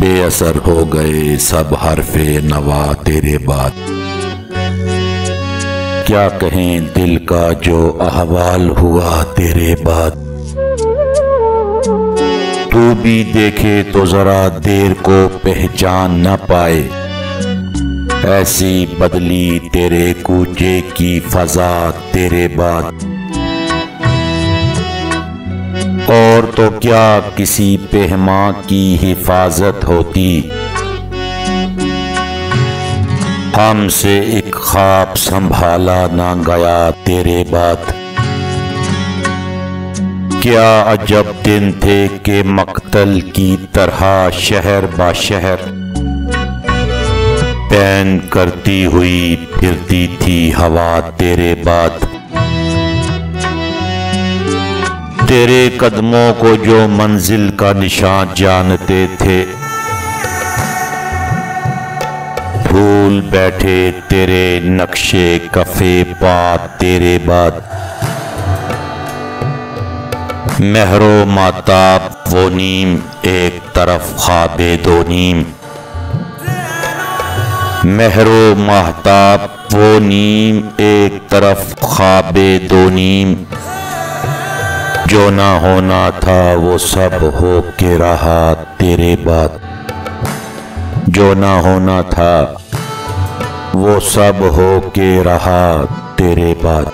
बेअसर हो गए सब हरफे नवा तेरे बाद। क्या कहें दिल का जो अहवाल हुआ तेरे बाद। तू भी देखे तो जरा देर को पहचान न पाए, ऐसी बदली तेरे कूचे की फजा तेरे बाद। और तो क्या किसी पेहमा की हिफाजत होती, हमसे एक ख्वाब संभाला ना गया तेरे बाद। क्या अजब दिन थे कि मक्तल की तरह शहर बा शहर पैन करती हुई फिरती थी हवा तेरे बाद। तेरे कदमों को जो मंजिल का निशान जानते थे, भूल बैठे तेरे नक्शे कफे पा तेरे बाद। महरो माताब वो नीम एक तरफ ख्वाबे दो नीम। महरो महताब वो नीम एक तरफ ख्वाबे दो नीम। जो ना होना था वो सब हो के रहा तेरे बाद। जो ना होना था वो सब हो के रहा तेरे बाद।